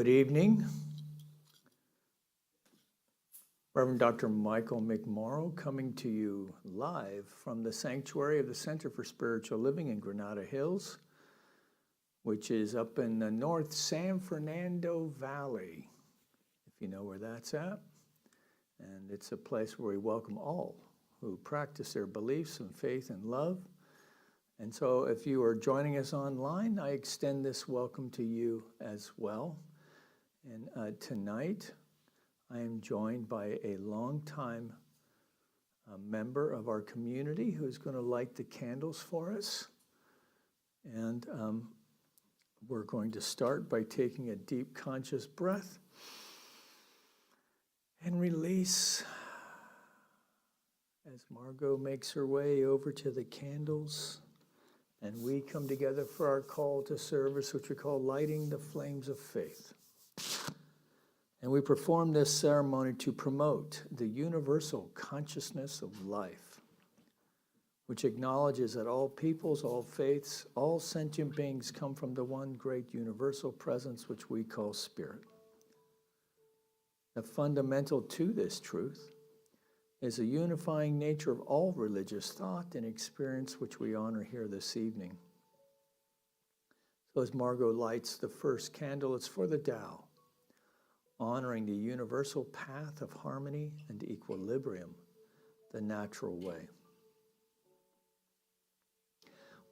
Good evening. Reverend Dr. Michael McMorrow coming to you live from the sanctuary of the Center for Spiritual Living in Granada Hills, which is up in the North San Fernando Valley, if you know where that's at. And it's a place where we welcome all who practice their beliefs and faith and love. And so if you are joining us online, I extend this welcome to you as well. And tonight, I am joined by a longtime member of our community who's going to light the candles for us. And we're going to start by taking a deep conscious breath and release as Margot makes her way over to the candles. And we come together for our call to service, which we call lighting the flames of faith. And we perform this ceremony to promote the universal consciousness of life, which acknowledges that all peoples, all faiths, all sentient beings come from the one great universal presence, which we call spirit. The fundamental to this truth is a unifying nature of all religious thought and experience, which we honor here this evening. So as Margot lights the first candle, it's for the Tao, honoring the universal path of harmony and equilibrium, the natural way.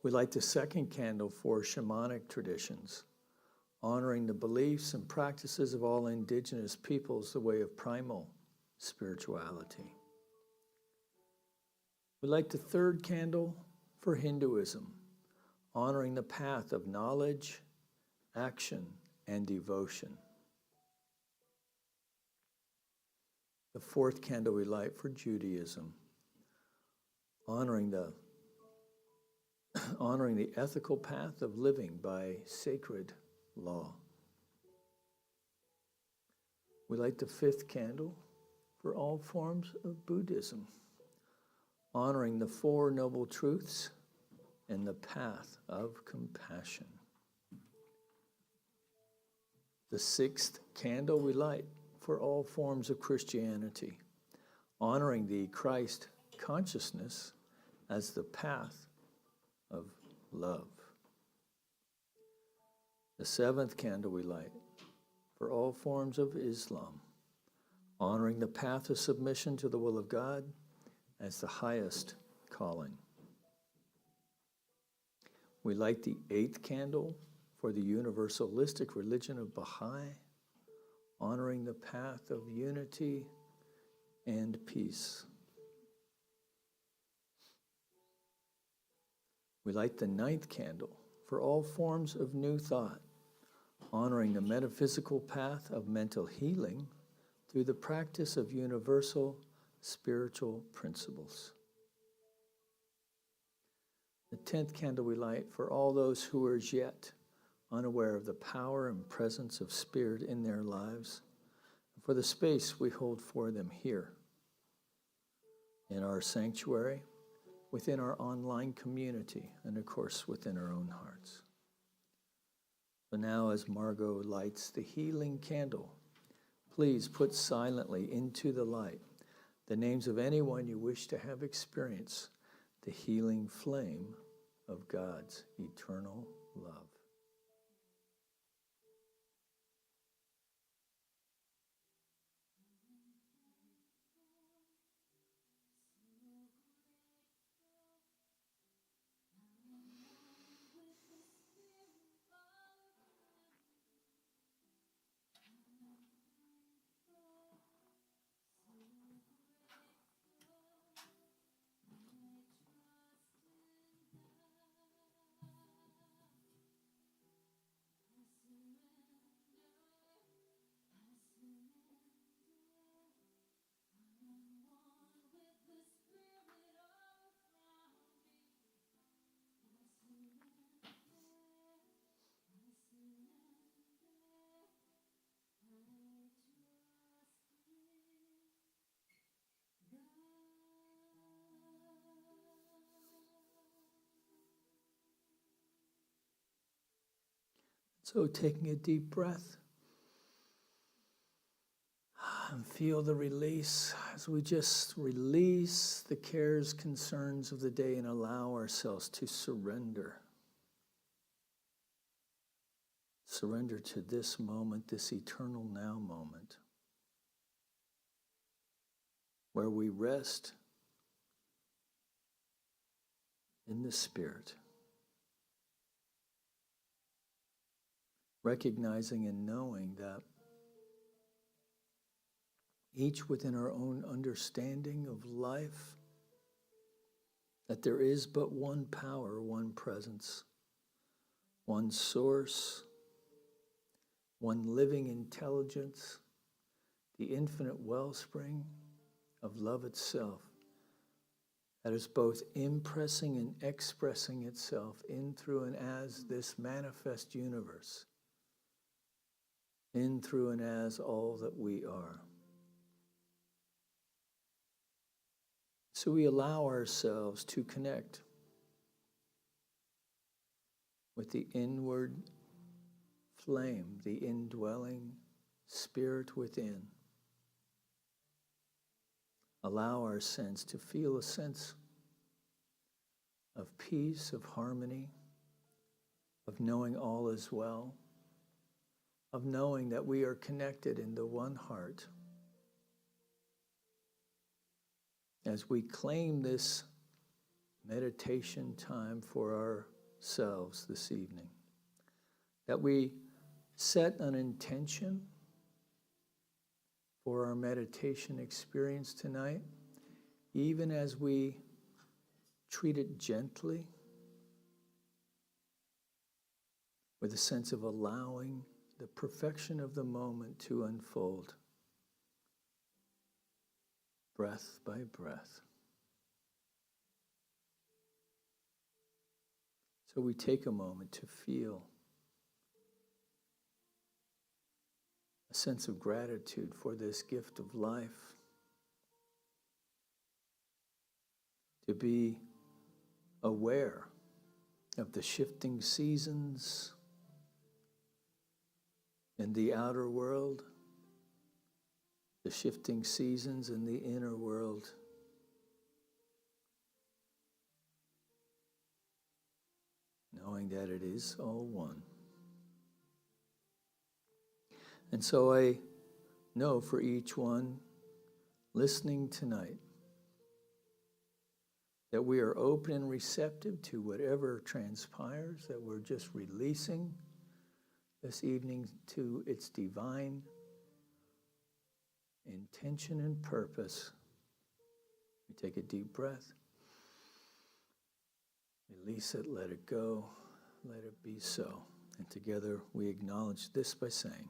We light the second candle for shamanic traditions, honoring the beliefs and practices of all indigenous peoples, the way of primal spirituality. We light the third candle for Hinduism, honoring the path of knowledge, action, and devotion. The fourth candle we light for Judaism, honoring the ethical path of living by sacred law. We light the fifth candle for all forms of Buddhism, honoring the Four Noble Truths and the path of compassion. The sixth candle we light for all forms of Christianity, honoring the Christ consciousness as the path of love. The seventh candle we light for all forms of Islam, honoring the path of submission to the will of God as the highest calling. We light the eighth candle for the universalistic religion of Baha'i, honoring the path of unity and peace. We light the ninth candle for all forms of new thought, honoring the metaphysical path of mental healing through the practice of universal spiritual principles. The 10th candle we light for all those who are as yet unaware of the power and presence of spirit in their lives, and for the space we hold for them here in our sanctuary, within our online community, and of course within our own hearts. So now as Margot lights the healing candle, please put silently into the light the names of anyone you wish to have experience the healing flame of God's eternal love. So taking a deep breath And feel the release as we just release the cares, concerns of the day and allow ourselves to surrender. Surrender to this moment, this eternal now moment, where we rest in the Spirit, recognizing and knowing that each within our own understanding of life, that there is but one power, one presence, one source, one living intelligence, the infinite wellspring of love itself, that is both impressing and expressing itself in, through, and as this manifest universe, in, through, and as all that we are. So we allow ourselves to connect with the inward flame, the indwelling spirit within. Allow our sense to feel a sense of peace, of harmony, of knowing all is well, of knowing that we are connected in the one heart. As we claim this meditation time for ourselves this evening, that we set an intention for our meditation experience tonight, even as we treat it gently, with a sense of allowing the perfection of the moment to unfold, breath by breath. So we take a moment to feel a sense of gratitude for this gift of life, to be aware of the shifting seasons in the outer world, the shifting seasons in the inner world. Knowing that it is all one. And so I know for each one listening tonight that we are open and receptive to whatever transpires, that we're just releasing this evening to its divine intention and purpose. We take a deep breath, release it, let it go, let it be so. And together we acknowledge this by saying,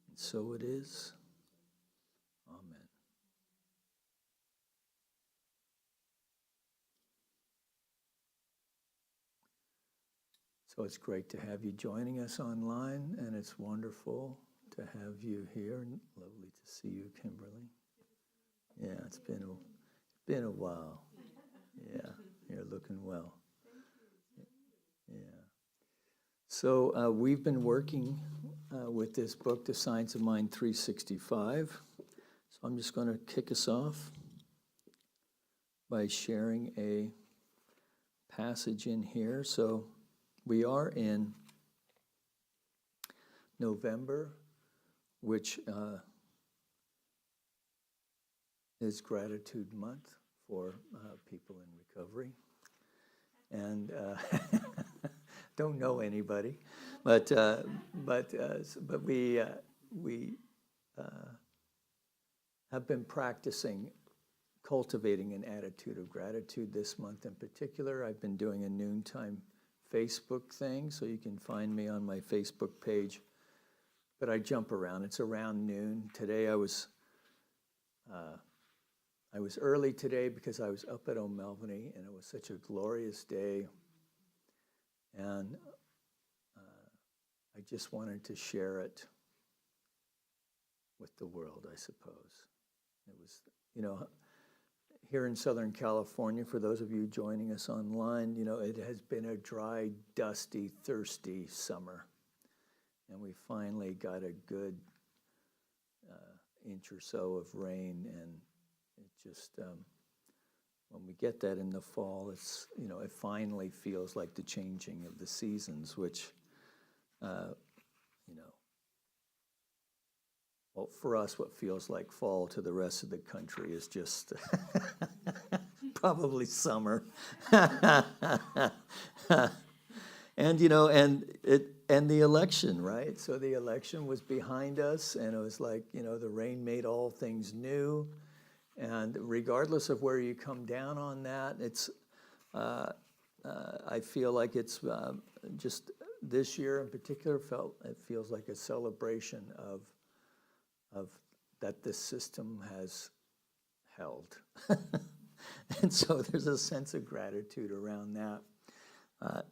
and so it is. Amen. So it's great to have you joining us online, and it's wonderful to have you here. Lovely to see you, Kimberly. Yeah, it's been a while. Yeah, you're looking well. Yeah. So we've been working with this book, The Science of Mind 365. So I'm just going to kick us off by sharing a passage in here. So we are in November, which is Gratitude Month for people in recovery. And don't know anybody, but we have been practicing cultivating an attitude of gratitude this month in particular. I've been doing a noontime Facebook thing, so you can find me on my Facebook page. But I jump around. It's around noon. Today I was early today because I was up at O'Melveny, and it was such a glorious day. And I just wanted to share it with the world, I suppose. It was, here in Southern California, for those of you joining us online, it has been a dry, dusty, thirsty summer. And we finally got a good inch or so of rain, and it just when we get that in the fall, it's it finally feels like the changing of the seasons, which you know well, for us, what feels like fall to the rest of the country is just probably summer. And the election, right? So the election was behind us, and it was like the rain made all things new. And regardless of where you come down on that, it's I feel like it's just this year in particular it feels like a celebration of that this system has held. And so there's a sense of gratitude around that.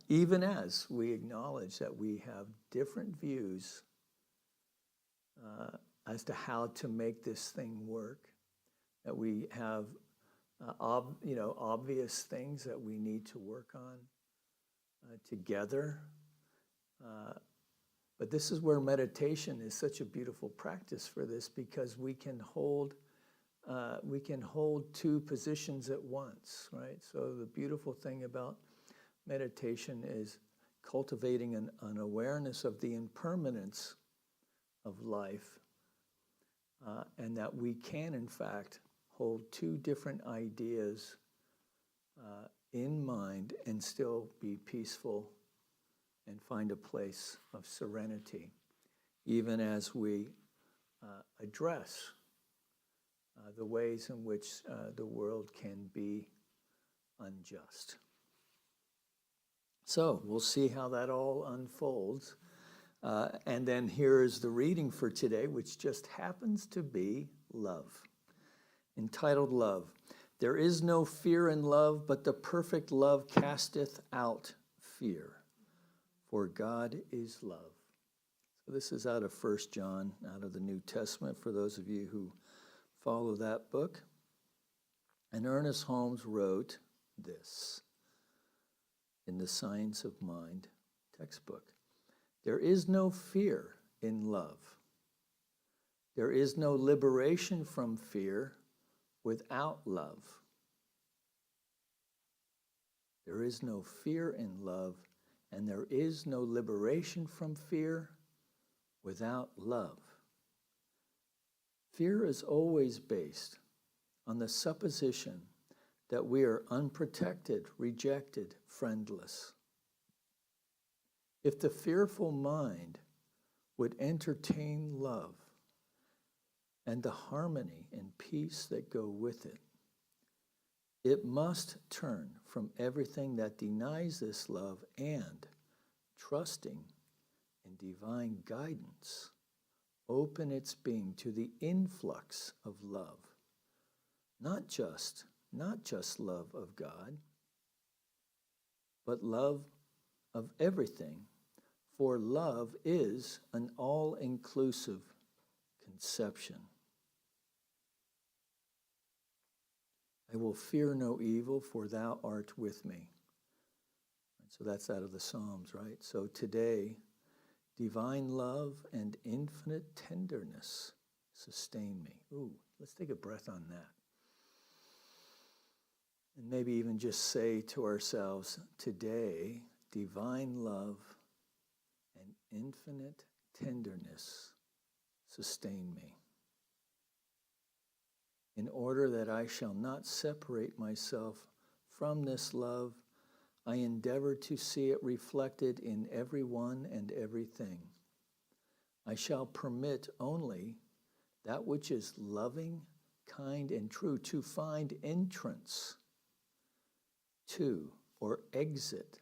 Even as we acknowledge that we have different views as to how to make this thing work, that we have obvious things that we need to work on together. But this is where meditation is such a beautiful practice for this, because we can hold two positions at once, right? So the beautiful thing about meditation is cultivating an awareness of the impermanence of life, and that we can, in fact, hold two different ideas in mind and still be peaceful and find a place of serenity, even as we address the ways in which the world can be unjust. So we'll see how that all unfolds. And then here is the reading for today, which just happens to be love, entitled Love. There is no fear in love, but the perfect love casteth out fear, for God is love. So this is out of 1 John, out of the New Testament, for those of you who follow that book. And Ernest Holmes wrote this in the Science of Mind textbook. There is no fear in love. There is no liberation from fear without love. There is no fear in love, and there is no liberation from fear without love. Fear is always based on the supposition that we are unprotected, rejected, friendless. If the fearful mind would entertain love and the harmony and peace that go with it, it must turn from everything that denies this love and, trusting in divine guidance, open its being to the influx of love, not just love of God, but love of everything, for love is an all-inclusive conception. I will fear no evil, for thou art with me. So that's out of the Psalms, right? So today, divine love and infinite tenderness sustain me. Ooh, let's take a breath on that. And maybe even just say to ourselves, today, divine love and infinite tenderness sustain me, in order that I shall not separate myself from this love. I endeavor to see it reflected in everyone and everything. I shall permit only that which is loving, kind, and true to find entrance to or exit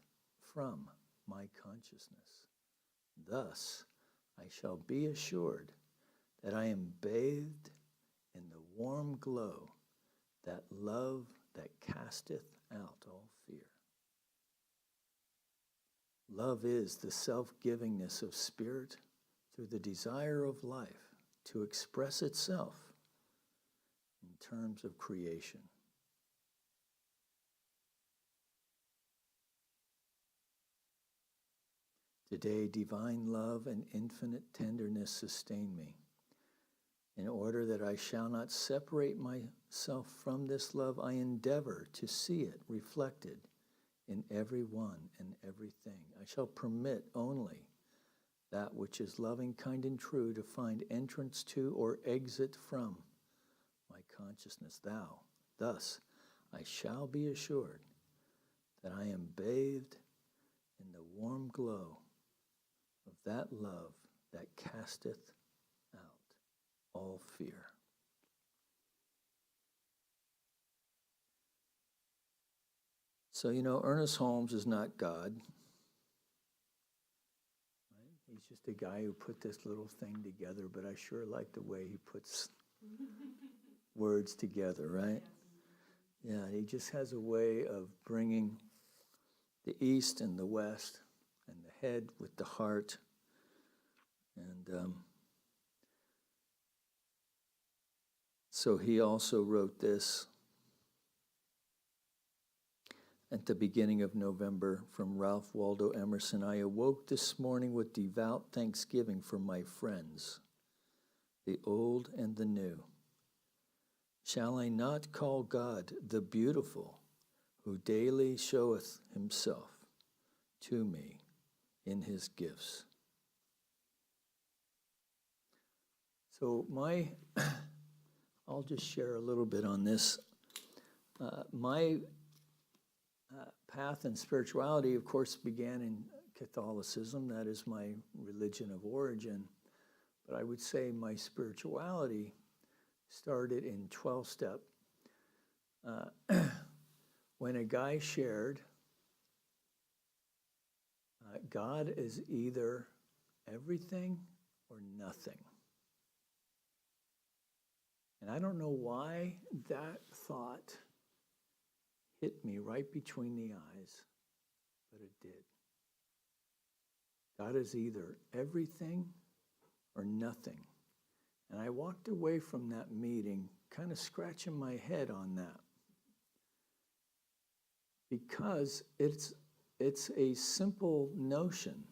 from my consciousness. Thus, I shall be assured that I am bathed in the warm glow, that love that casteth out all fear. Love is the self-givingness of spirit through the desire of life to express itself in terms of creation. Today, divine love and infinite tenderness sustain me, In order that I shall not separate myself from this love, I endeavor to see it reflected in every one and everything. I shall permit only that which is loving, kind, and true to find entrance to or exit from my consciousness. Thus, I shall be assured that I am bathed in the warm glow of that love that casteth out all fear. So, Ernest Holmes is not God. Right? He's just a guy who put this little thing together, but I sure like the way he puts words together, right? Yeah, he just has a way of bringing the East and the West and the head with the heart. And so he also wrote this at the beginning of November from Ralph Waldo Emerson. I awoke this morning with devout thanksgiving for my friends, the old and the new. Shall I not call God the beautiful, who daily showeth himself to me in his gifts? So I'll just share a little bit on this. My path in spirituality, of course, began in Catholicism. That is my religion of origin. But I would say my spirituality started in 12-step. When a guy shared, God is either everything or nothing. And I don't know why that thought hit me right between the eyes, but it did. God is either everything or nothing. And I walked away from that meeting kind of scratching my head on that. Because it's a simple notion.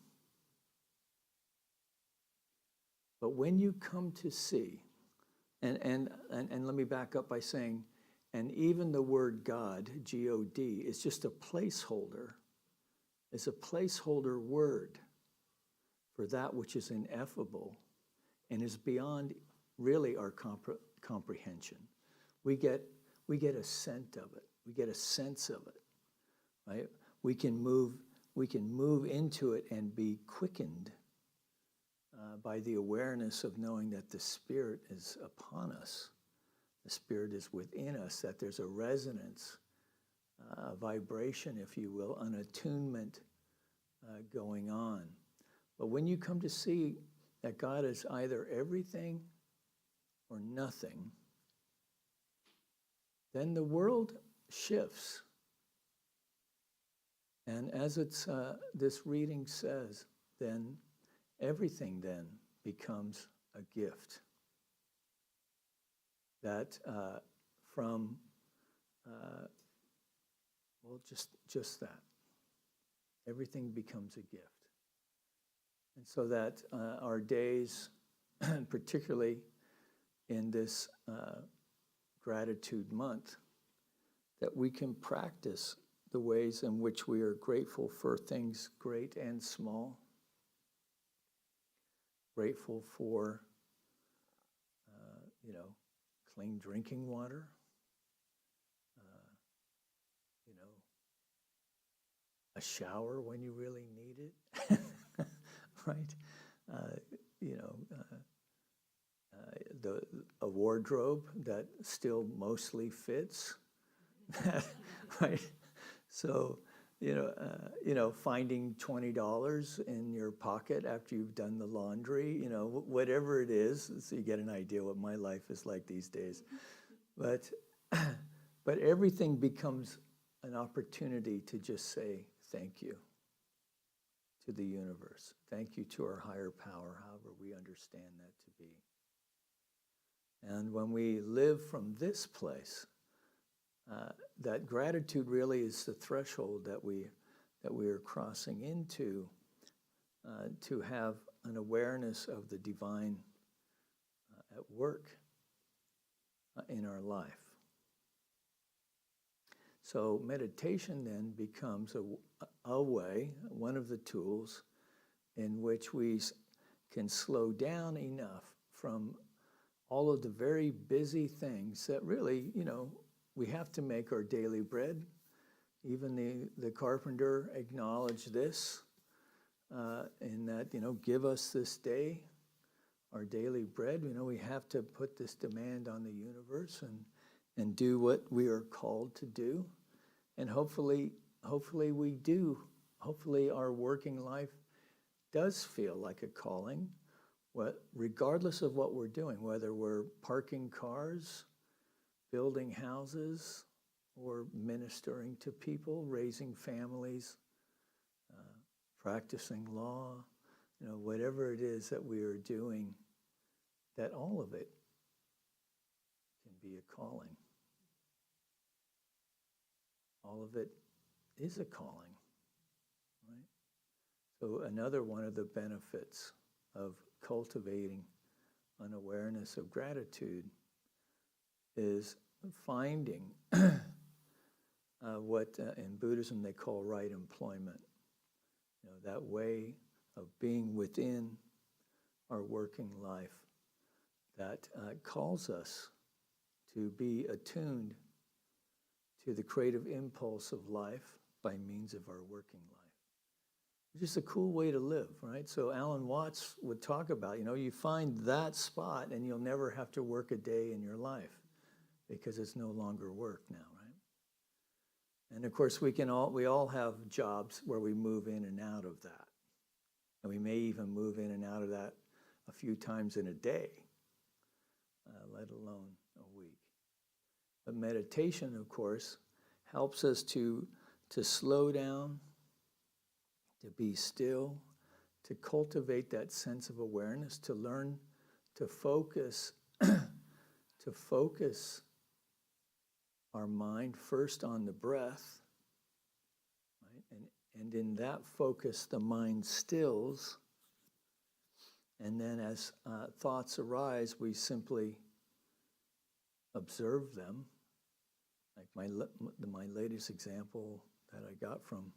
But when you come to see, and let me back up by saying, and even the word God, G-O-D, is just a placeholder. It's a placeholder word for that which is ineffable and is beyond really our comprehension. We get a scent of it. We get a sense of it, right? We can move into it and be quickened by the awareness of knowing that the Spirit is upon us. The Spirit is within us, that there's a resonance, a vibration, if you will, an attunement going on. But when you come to see that God is either everything or nothing, then the world shifts. And as this reading says, then everything then becomes a gift. That from, just that. Everything becomes a gift. And so that our days, particularly in this gratitude month, that we can practice the ways in which we are grateful for things great and small. Grateful for, clean drinking water, a shower when you really need it, right? A wardrobe that still mostly fits, right? So, finding $20 in your pocket after you've done the laundry, whatever it is, so you get an idea what my life is like these days. But everything becomes an opportunity to just say thank you to the universe. Thank you to our higher power, however we understand that to be. And when we live from this place, that gratitude really is the threshold that we are crossing into to have an awareness of the divine at work in our life. So meditation then becomes a way, one of the tools, in which we can slow down enough from all of the very busy things that really, we have to make our daily bread. Even the carpenter acknowledged this in that, give us this day our daily bread. We have to put this demand on the universe and do what we are called to do. And hopefully we do. Hopefully our working life does feel like a calling, regardless of what we're doing, whether we're parking cars, building houses, or ministering to people, raising families, practicing law, whatever it is that we are doing, that all of it can be a calling. All of it is a calling, right? So another one of the benefits of cultivating an awareness of gratitude is finding what in Buddhism they call right employment. That way of being within our working life that calls us to be attuned to the creative impulse of life by means of our working life. It's just a cool way to live, right? So Alan Watts would talk about, you find that spot and you'll never have to work a day in your life because it's no longer work now, right? And of course, we all have jobs where we move in and out of that. And we may even move in and out of that a few times in a day, let alone a week. But meditation, of course, helps us to slow down, to be still, to cultivate that sense of awareness, to learn to focus, to focus our mind first on the breath, right? And in that focus, the mind stills. And then as thoughts arise, we simply observe them. Like my latest example that I got from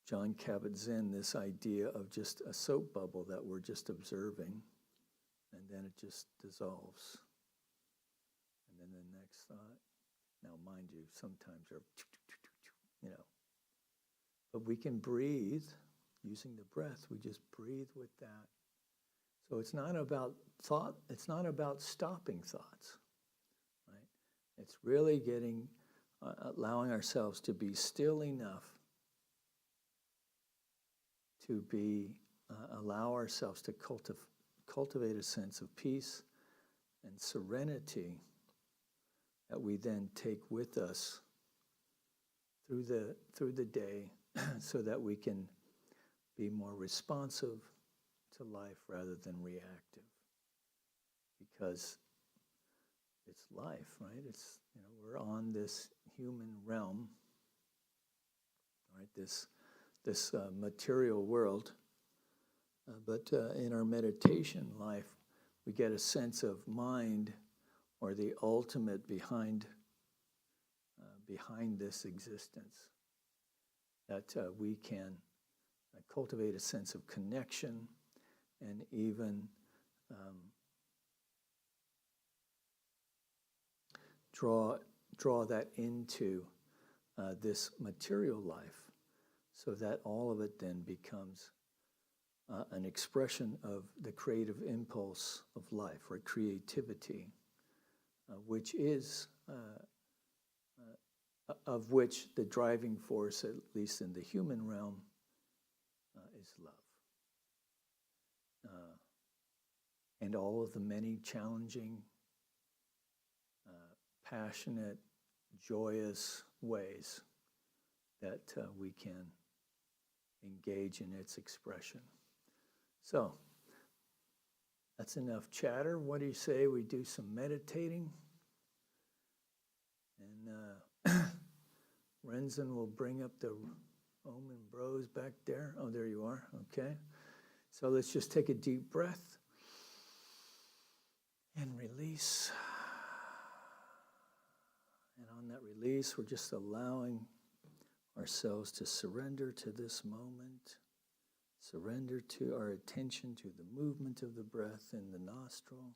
John Kabat-Zinn, this idea of just a soap bubble that we're just observing, and then it just dissolves. And then the next thought. Now, mind you, sometimes they're, but we can breathe using the breath. We just breathe with that. So it's not about thought. It's not about stopping thoughts, right? It's really allowing ourselves to be still enough to allow ourselves to cultivate a sense of peace and serenity that we then take with us through the day so that we can be more responsive to life rather than reactive. Because it's life, right? It's, we're on this human realm, right? This material world. But in our meditation life, we get a sense of mind, or the ultimate behind this existence, that we can cultivate a sense of connection and even draw that into this material life, so that all of it then becomes an expression of the creative impulse of life, or creativity, which is, of which the driving force, at least in the human realm, is love. And all of the many challenging, passionate, joyous ways that we can engage in its expression. So, that's enough chatter. What do you say we do some meditating? And Renzen will bring up the Om and Bros back there. Oh, there you are. Okay. So let's just take a deep breath. And release. And on that release, we're just allowing ourselves to surrender to this moment, surrender to our attention to the movement of the breath in the nostril.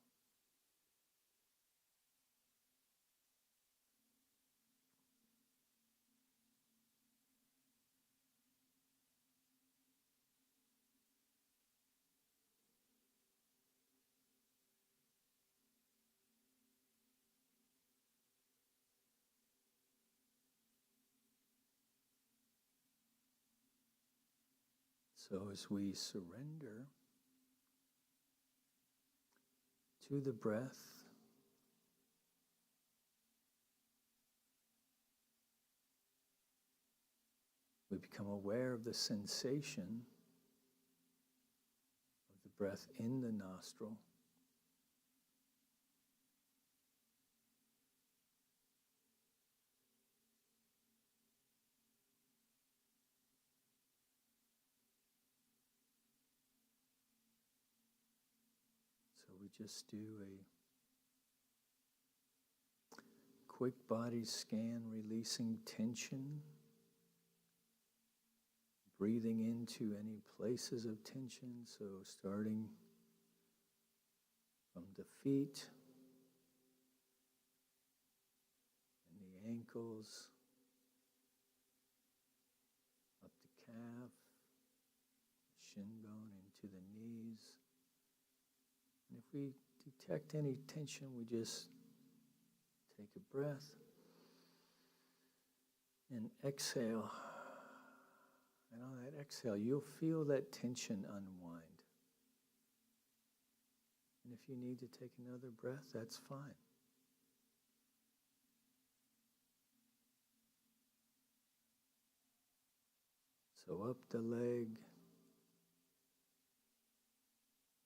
So as we surrender to the breath, we become aware of the sensation of the breath in the nostril. So we just do a quick body scan, releasing tension, breathing into any places of tension. So starting from the feet and the ankles, up the calf, shin bone into the knees. And if we detect any tension, we just take a breath and exhale. And on that exhale, you'll feel that tension unwind. And if you need to take another breath, that's fine. So up the leg,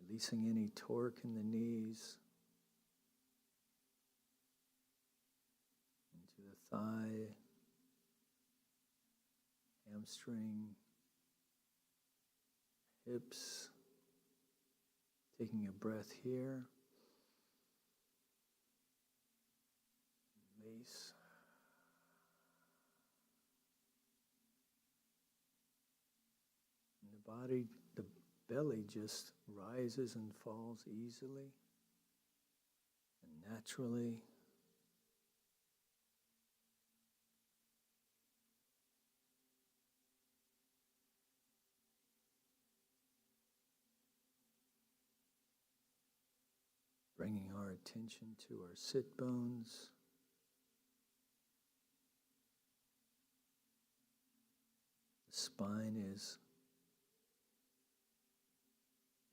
releasing any torque in the knees, into the thigh, hamstring, hips, taking a breath here, release. And the body, the belly just rises and falls easily and naturally. Bringing our attention to our sit bones. The spine is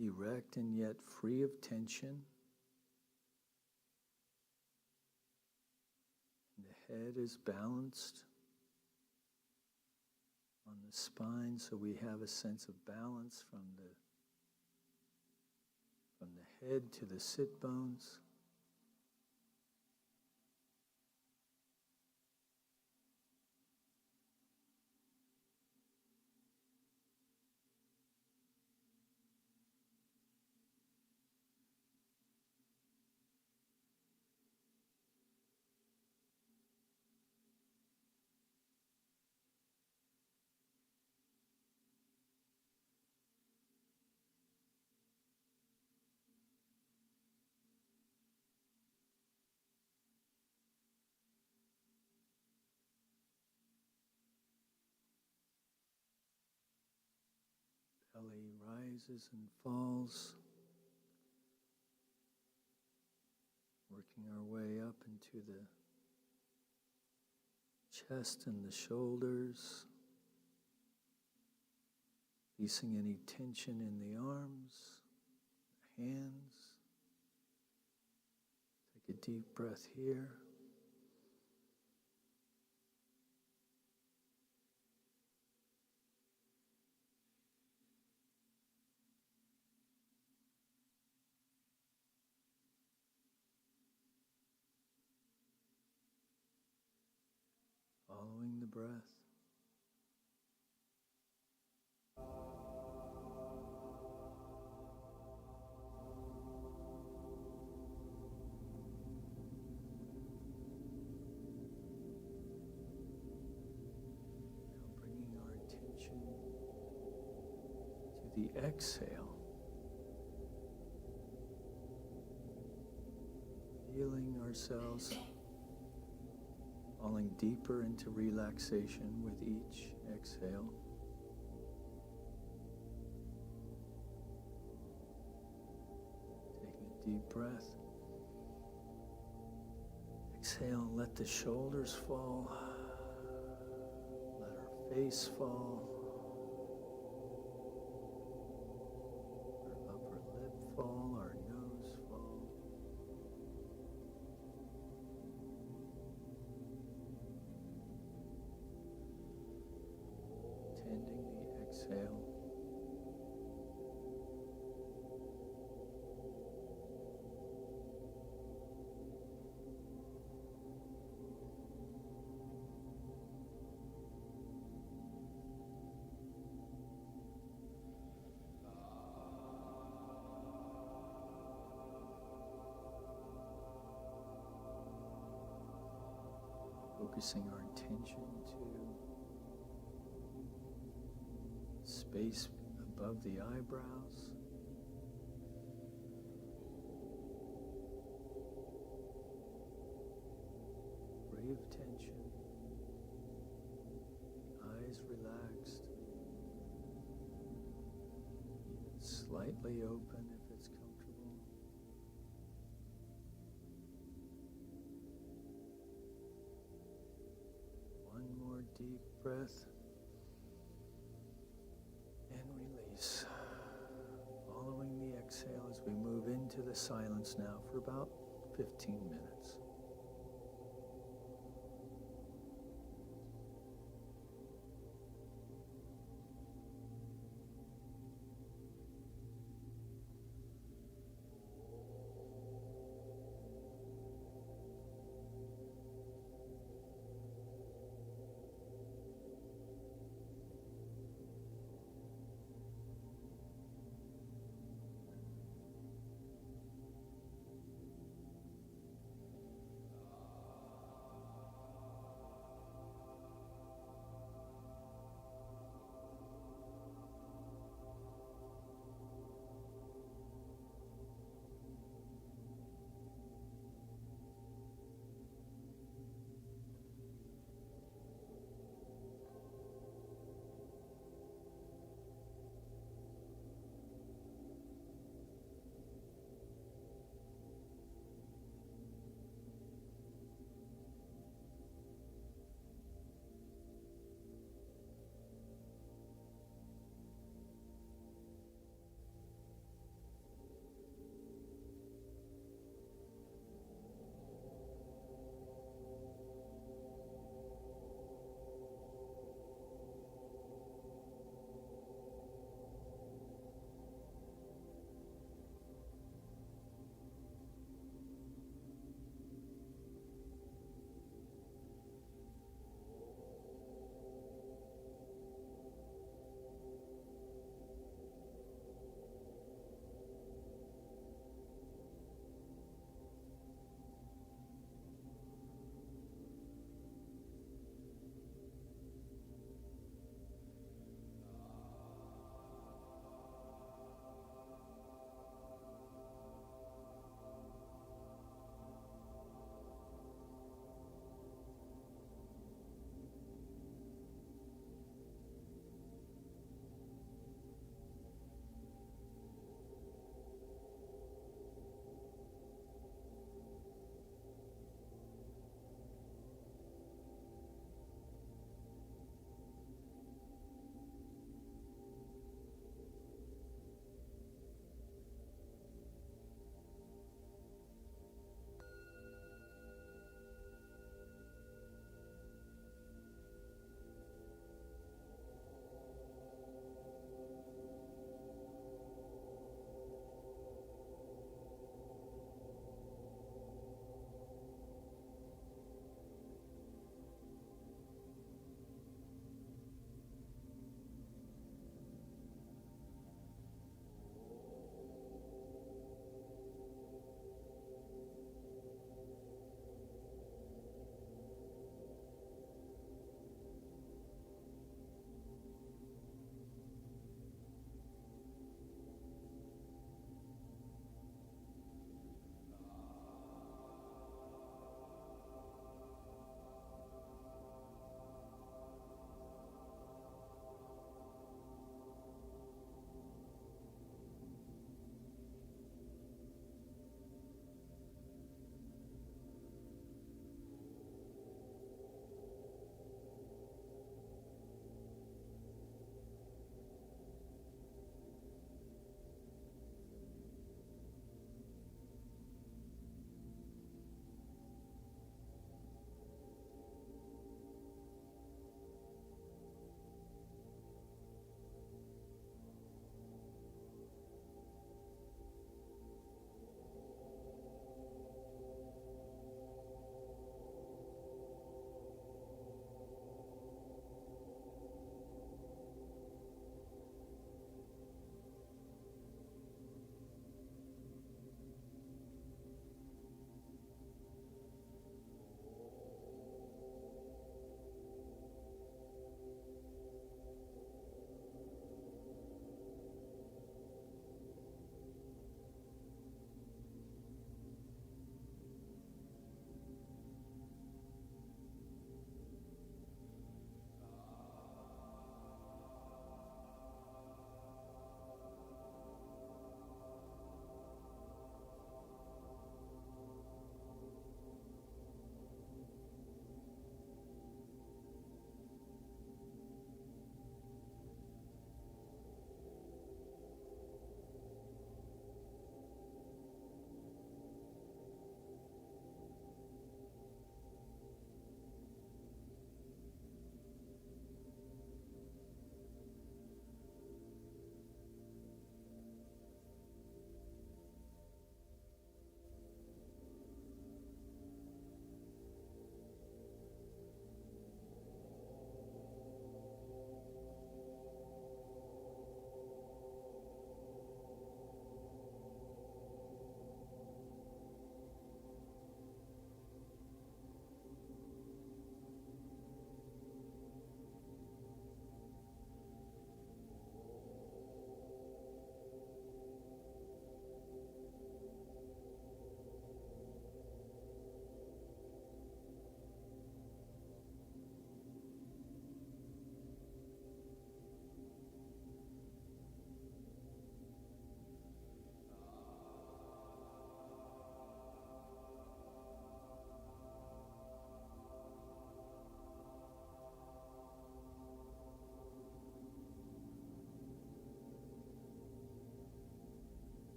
erect and yet free of tension. And the head is balanced on the spine, so we have a sense of balance from the head to the sit bones. Belly rises and falls, working our way up into the chest and the shoulders, releasing any tension in the arms, hands. Take a deep breath here. Following the breath. exhale, feeling ourselves falling deeper into relaxation with each exhale. Taking a deep breath. Exhale, let the shoulders fall. Let our face fall. Our upper lip fall, our nose fall. Tending the exhale. Focusing our attention to space above the eyebrows. Brave tension. Eyes relaxed. Even slightly open if it's comfortable. One more deep breath and release. Following the exhale as we move into the silence now for about 15 minutes.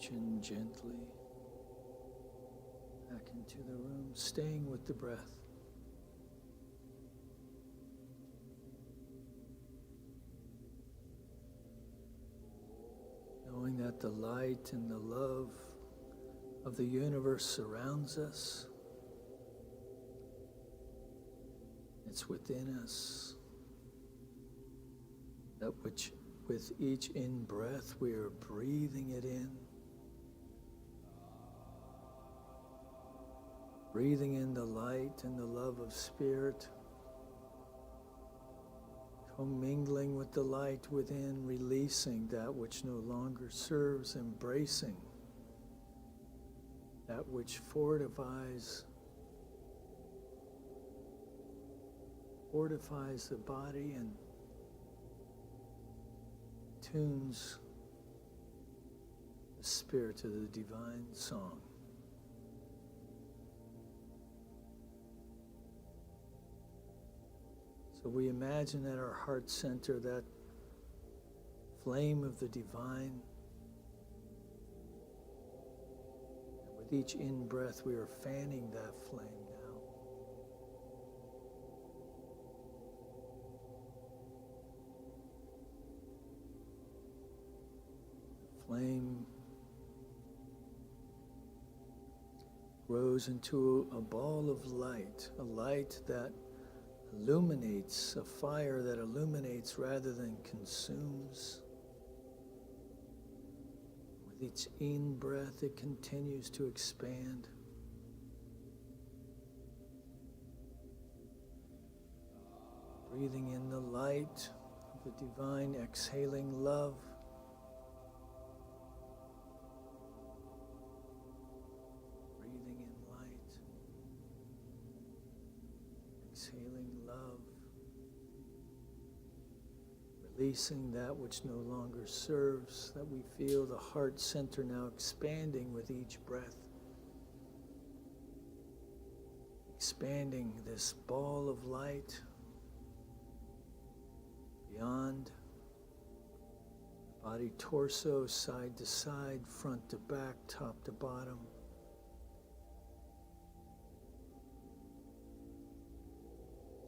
chin gently back into the room, staying with the breath. Knowing that the light and the love of the universe surrounds us. It's within us. That which with each in-breath we are breathing it in. Breathing in the light and the love of Spirit. Commingling with the light within, releasing that which no longer serves, embracing that which fortifies the body and tunes the spirit to the divine song. So we imagine at our heart center that flame of the divine. And with each in-breath, we are fanning that flame now. The flame grows into a ball of light, a light that illuminates, a fire that illuminates rather than consumes. With each in-breath, it continues to expand. Breathing in the light of the divine, exhaling love. Breathing in light. Exhaling love, releasing that which no longer serves, that we feel the heart center now expanding with each breath. Expanding this ball of light beyond body, torso, side to side, front to back, top to bottom.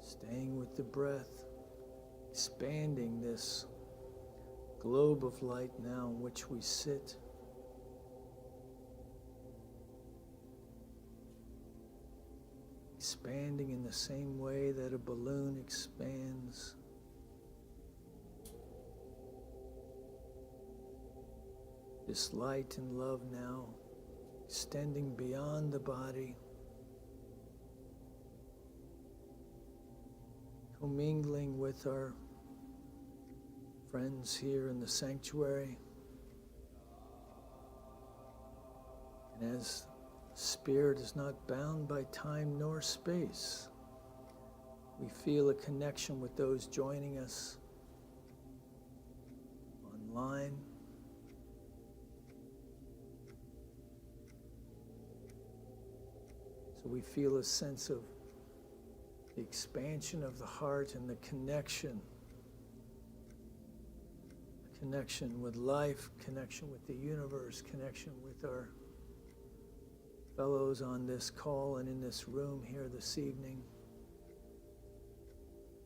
Staying with the breath, expanding this globe of light now in which we sit. Expanding in the same way that a balloon expands. This light and love now extending beyond the body. Commingling with our friends here in the sanctuary. And as Spirit is not bound by time nor space, we feel a connection with those joining us online. So we feel a sense of the expansion of the heart and the connection with life, connection with the universe, connection with our fellows on this call and in this room here this evening.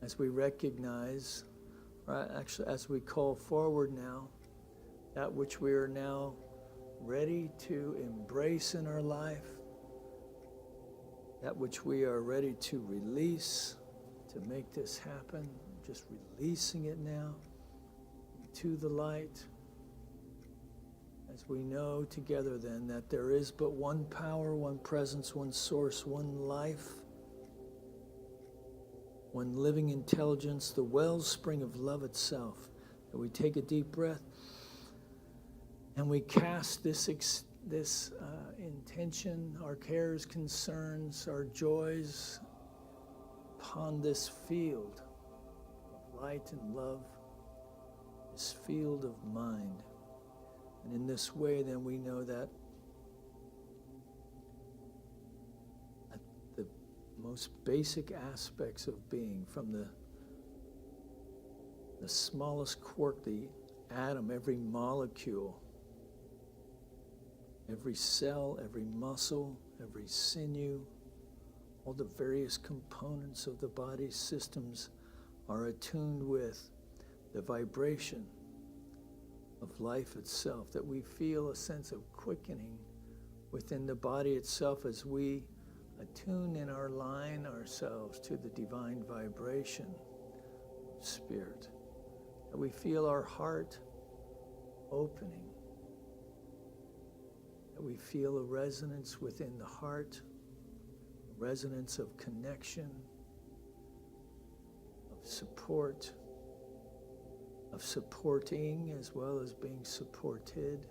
As we recognize, or actually as we call forward now, that which we are now ready to embrace in our life, that which we are ready to release, to make this happen, just releasing it now to the light. As we know together then that there is but one power, one presence, one source, one life, one living intelligence, the wellspring of love itself. That we take a deep breath and we cast this intention, our cares, concerns, our joys upon this field of light and love, this field of mind. And in this way, then we know that at the most basic aspects of being, from the smallest quark, the atom, every molecule, Every cell, every muscle, every sinew, all the various components of the body's systems are attuned with the vibration of life itself, that we feel a sense of quickening within the body itself as we attune and align ourselves to the divine vibration of spirit. That we feel our heart opening, that we feel a resonance within the heart, a resonance of connection, of support, of supporting as well as being supported.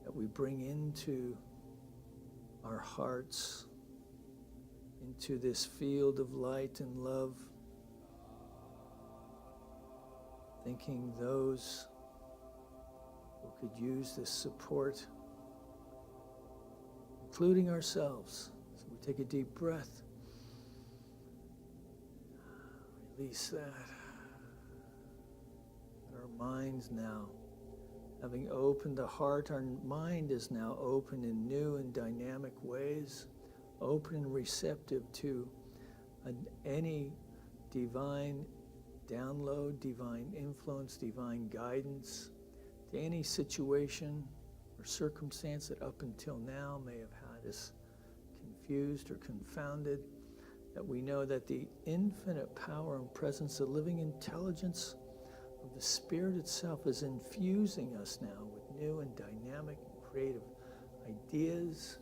That we bring into our hearts, into this field of light and love, thinking those who could use this support, including ourselves. So we take a deep breath, release that. Our minds now, having opened the heart, our mind is now open in new and dynamic ways, open and receptive to any divine download, divine influence, divine guidance, to any situation or circumstance that up until now may have had us confused or confounded, that we know that the infinite power and presence, the living intelligence of the Spirit itself is infusing us now with new and dynamic and creative ideas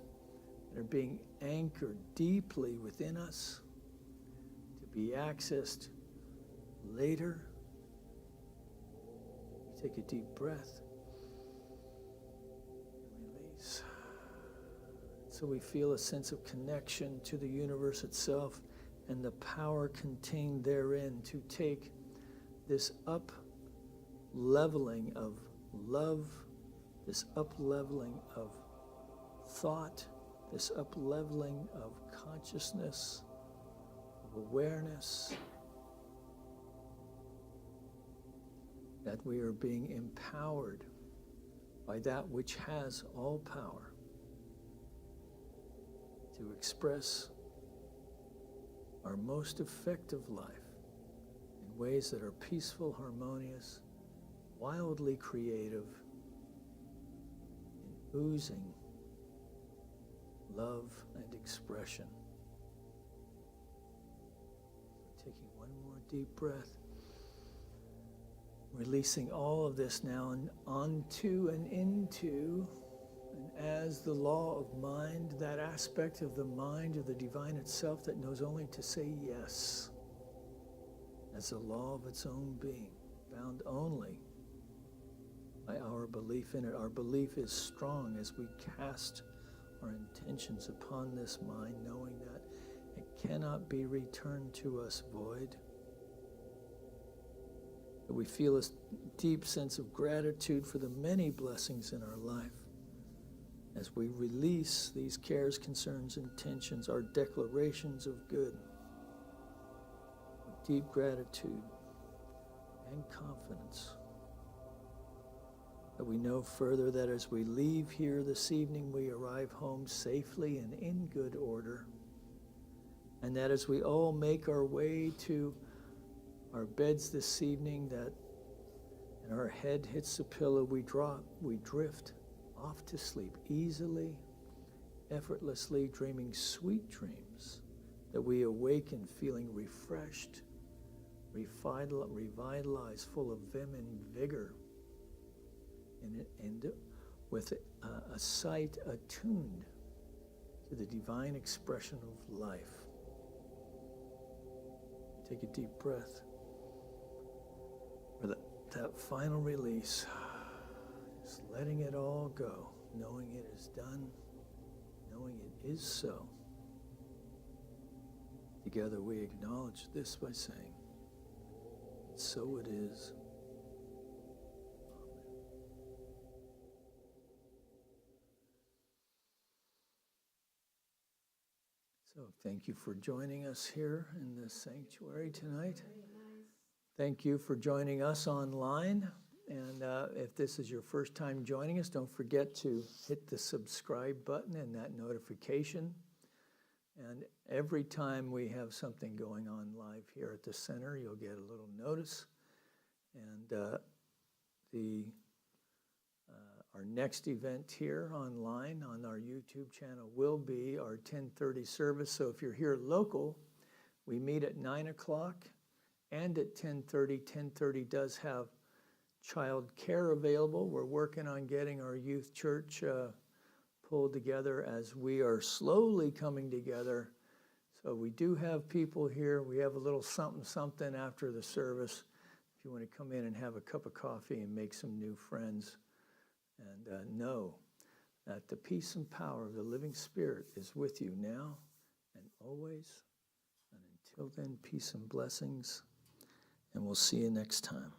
that are being anchored deeply within us to be accessed later. Take a deep breath and release. So we feel a sense of connection to the universe itself and the power contained therein to take this up-leveling of love, this up-leveling of thought, this up-leveling of consciousness, of awareness, that we are being empowered by that which has all power to express our most effective life in ways that are peaceful, harmonious, wildly creative, and oozing love and expression. Taking one more deep breath, releasing all of this now and onto and into, and as the law of mind, that aspect of the mind of the divine itself that knows only to say yes, as a law of its own being, bound only by our belief in it. Our belief is strong as we cast our intentions upon this mind, knowing that it cannot be returned to us void. That we feel a deep sense of gratitude for the many blessings in our life as we release these cares, concerns, intentions, our declarations of good, with deep gratitude and confidence. That we know further that as we leave here this evening, we arrive home safely and in good order, and that as we all make our way to our beds this evening, that and our head hits the pillow, we drift off to sleep easily, effortlessly, dreaming sweet dreams, that we awaken feeling refreshed, revitalized, full of vim and vigor, and with a sight attuned to the divine expression of life. Take a deep breath. For that final release, just letting it all go, knowing it is done, knowing it is so. Together we acknowledge this by saying, so it is. So thank you for joining us here in the sanctuary tonight. Thank you for joining us online And if this is your first time joining us, don't forget to hit the subscribe button and that notification. And every time we have something going on live here at the center, you'll get a little notice. And our next event here online on our YouTube channel will be our 10:30 service. So if you're here local, we meet at 9 o'clock and at 10:30. 10:30 does have child care available. We're working on getting our youth church pulled together as we are slowly coming together. So we do have people here. We have a little something after the service. If you want to come in and have a cup of coffee and make some new friends, and know that the peace and power of the living Spirit is with you now and always. And until then, peace and blessings. And we'll see you next time.